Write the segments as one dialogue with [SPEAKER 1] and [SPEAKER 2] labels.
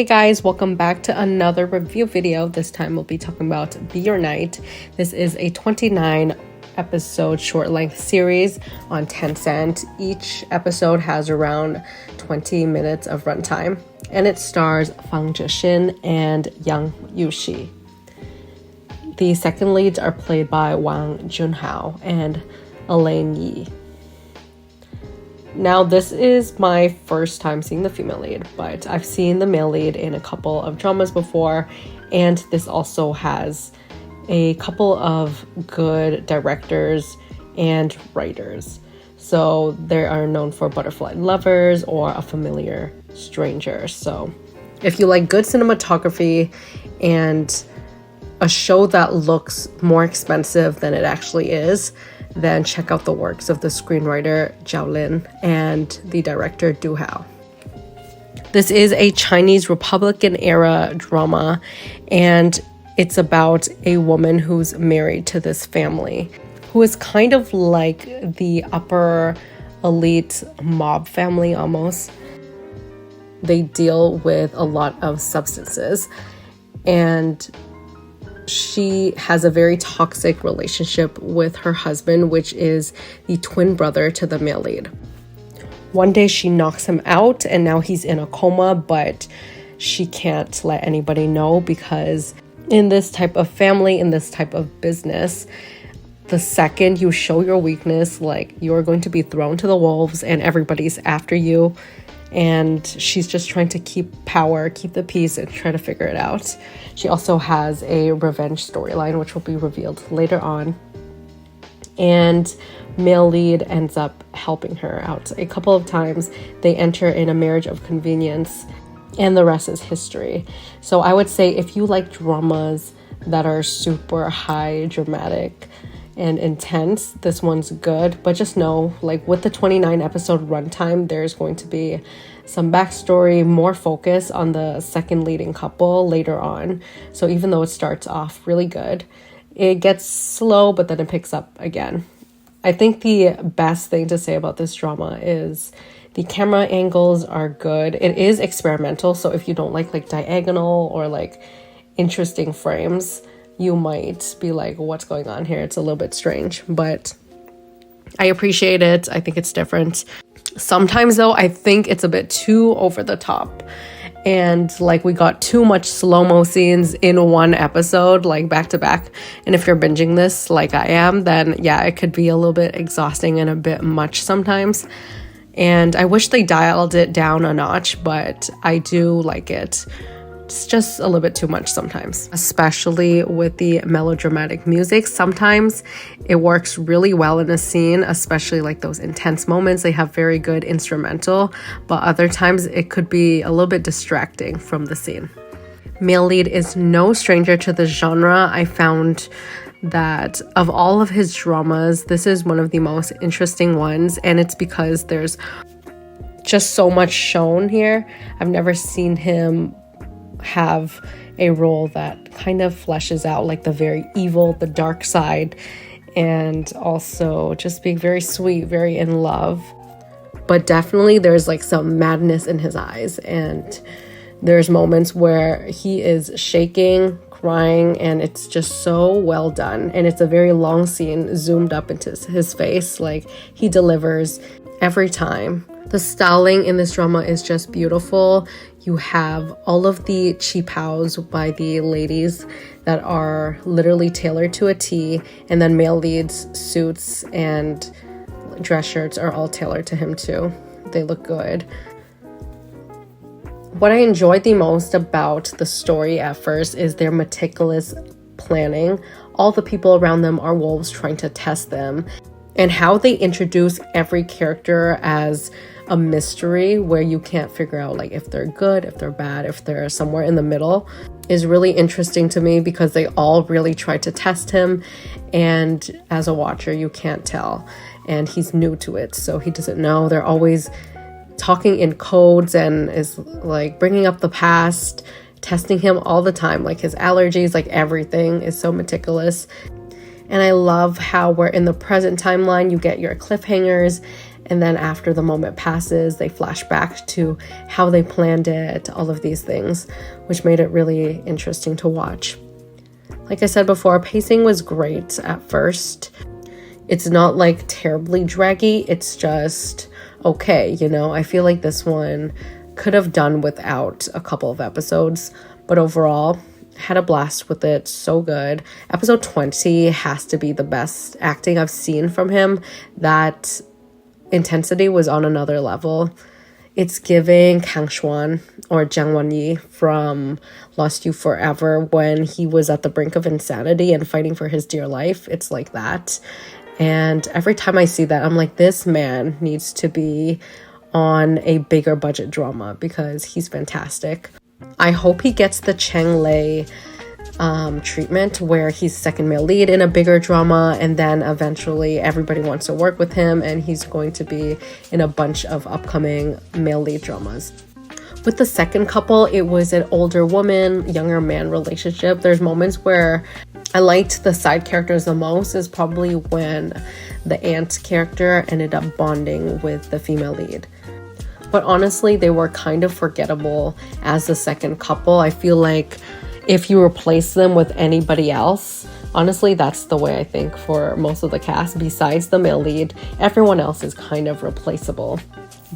[SPEAKER 1] Hey guys, welcome back to another review video. This time we'll be talking about Be Your Night. This is a 29 episode short length series on Tencent. Each episode has around 20 minutes of runtime, and it stars Fang Zhixin and Yang Yuxi. The second leads are played by Wang Junhao and Elaine Yi. Now, this is my first time seeing the female lead, but I've seen the male lead in a couple of dramas before, and this also has a couple of good directors and writers. So they are known for Butterfly Lovers or A Familiar Stranger. So if you like good cinematography and a show that looks more expensive than it actually is, then check out the works of the screenwriter Zhao Lin and the director Du Hao. This is a Chinese Republican era drama, and it's about a woman who's married to this family who is kind of like the upper elite mob family almost. They deal with a lot of substances, and she has a very toxic relationship with her husband, which is the twin brother to the male lead. One day she knocks him out and now he's in a coma, but she can't let anybody know because in this type of family, in this type of business, the second you show your weakness, like, you're going to be thrown to the wolves and everybody's after you. And she's just trying to keep power, keep the peace, and try to figure it out. She also has a revenge storyline, which will be revealed later on. And male lead ends up helping her out a couple of times. They enter in a marriage of convenience, and the rest is history. So I would say if you like dramas that are super high dramatic and intense, this one's good. But just know, like, with the 29 episode runtime, there's going to be some backstory, more focus on the second leading couple later on. So even though it starts off really good, it gets slow, but then it picks up again. I think the best thing to say about this drama is the camera angles are good. It is experimental, so if you don't like diagonal or like interesting frames, you might be like, what's going on here? It's a little bit strange, but I appreciate it. I think it's different. Sometimes though, I think it's a bit too over the top. And like, we got too much slow-mo scenes in one episode, like back to back. And if you're binging this like I am, then yeah, it could be a little bit exhausting and a bit much sometimes. And I wish they dialed it down a notch, but I do like it. It's just a little bit too much sometimes, especially with the melodramatic music. Sometimes it works really well in a scene, especially like those intense moments. They have very good instrumental, but other times it could be a little bit distracting from the scene. Male lead is no stranger to the genre. I found that of all of his dramas, this is one of the most interesting ones, and it's because there's just so much shown here. I've never seen him have a role that kind of fleshes out like the very evil, the dark side, and also just being very sweet, very in love. But definitely there's like some madness in his eyes, and there's moments where he is shaking, crying, and it's just so well done. And it's a very long scene zoomed up into his face. Like, he delivers every time. The styling in this drama is just beautiful. You have all of the qipaos by the ladies that are literally tailored to a T, and then male leads' suits and dress shirts are all tailored to him too. They look good. What I enjoyed the most about the story at first is their meticulous planning. All the people around them are wolves trying to test them, and how they introduce every character as a mystery where you can't figure out like if they're good, if they're bad, if they're somewhere in the middle is really interesting to me, because they all really try to test him, and as a watcher you can't tell, and he's new to it, so he doesn't know. They're always talking in codes and is like bringing up the past, testing him all the time, like his allergies, like everything is so meticulous. And I love how we're in the present timeline, you get your cliffhangers, And then after the moment passes, they flash back to how they planned it, all of these things, which made it really interesting to watch. Like I said before, pacing was great at first. It's not like terribly draggy, it's just okay, you know? I feel like this one could have done without a couple of episodes, but overall, had a blast with it. So good. Episode 20 has to be the best acting I've seen from him. That intensity was on another level. It's giving Kang Shwan or Jang Won-yi from Lost You Forever when he was at the brink of insanity and fighting for his dear life. It's like that. And every time I see that, I'm like, this man needs to be on a bigger budget drama because he's fantastic. I hope he gets the Chang Lei treatment where he's second male lead in a bigger drama, and then eventually everybody wants to work with him and he's going to be in a bunch of upcoming male lead dramas. With the second couple, it was an older woman, younger man relationship. There's moments where I liked the side characters the most, is probably when the aunt character ended up bonding with the female lead. But honestly, they were kind of forgettable as the second couple. I feel like if you replace them with anybody else, honestly, that's the way I think for most of the cast. Besides the male lead, everyone else is kind of replaceable.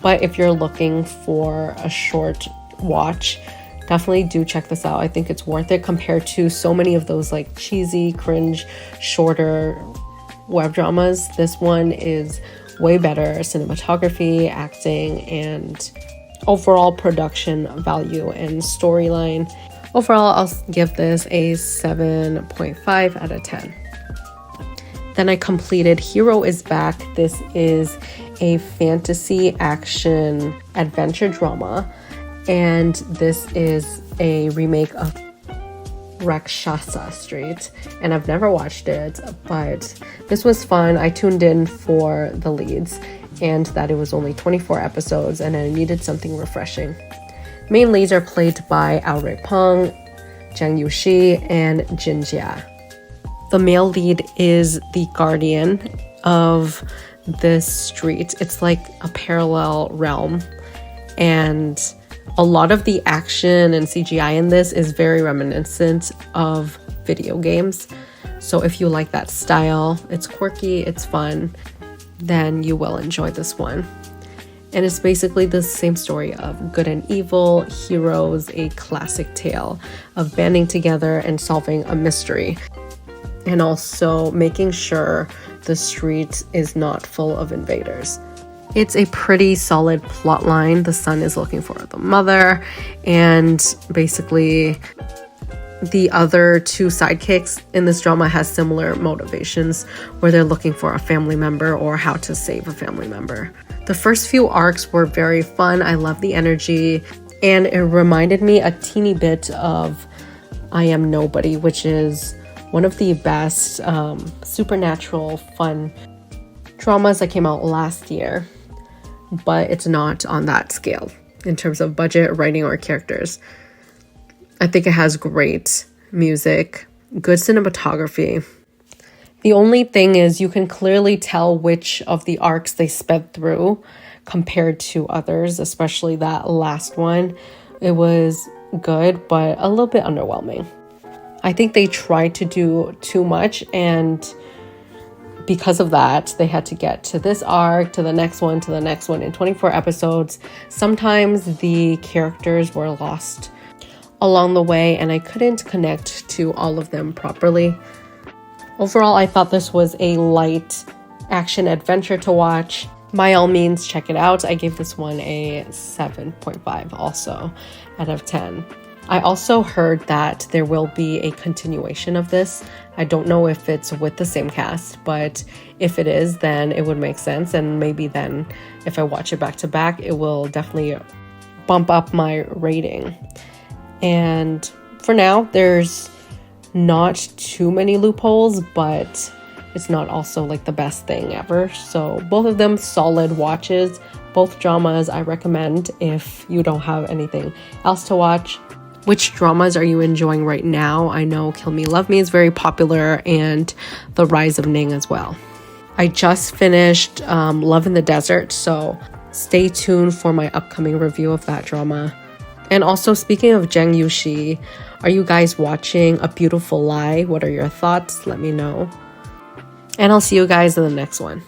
[SPEAKER 1] But if you're looking for a short watch, definitely do check this out. I think it's worth it compared to so many of those like cheesy, cringe, shorter web dramas. This one is way better cinematography, acting, and overall production value and storyline. Overall, I'll give this a 7.5 out of 10. Then I completed Hero is Back. This is a fantasy action adventure drama, and this is a remake of Rakshasa Street, and I've never watched it, but this was fun. I tuned in for the leads and that it was only 24 episodes and I needed something refreshing. Main leads are played by Ao Rui-peng, Zhang Yuxi, and Jin Jia. The male lead is the guardian of this street. It's like a parallel realm, and a lot of the action and CGI in this is very reminiscent of video games. So if you like that style, it's quirky, it's fun, then you will enjoy this one. And it's basically the same story of good and evil, heroes, a classic tale of banding together and solving a mystery, and also making sure the street is not full of invaders. It's a pretty solid plot line. The son is looking for the mother, and basically the other two sidekicks in this drama has similar motivations where they're looking for a family member or how to save a family member. The first few arcs were very fun. I love the energy, and it reminded me a teeny bit of I Am Nobody, which is one of the best supernatural fun dramas that came out last year, but it's not on that scale in terms of budget, writing, or characters. I think it has great music, good cinematography. The only thing is you can clearly tell which of the arcs they sped through compared to others, especially that last one. It was good, but a little bit underwhelming. I think they tried to do too much, and because of that, they had to get to this arc, to the next one, in 24 episodes. Sometimes the characters were lost along the way, and I couldn't connect to all of them properly. Overall, I thought this was a light action adventure to watch. By all means, check it out. I gave this one a 7.5 also out of 10. I also heard that there will be a continuation of this. I don't know if it's with the same cast, but if it is, then it would make sense. And maybe then if I watch it back to back, it will definitely bump up my rating. And for now, there's not too many loopholes, but it's not also like the best thing ever. So both of them solid watches, both dramas I recommend if you don't have anything else to watch. Which dramas are you enjoying right now? I know Kill Me Love Me is very popular, and The Rise of Ning as well. I just finished Love in the Desert, so stay tuned for my upcoming review of that drama. And also, speaking of Zhang Yuxi, are you guys watching A Beautiful Lie? What are your thoughts? Let me know. And I'll see you guys in the next one.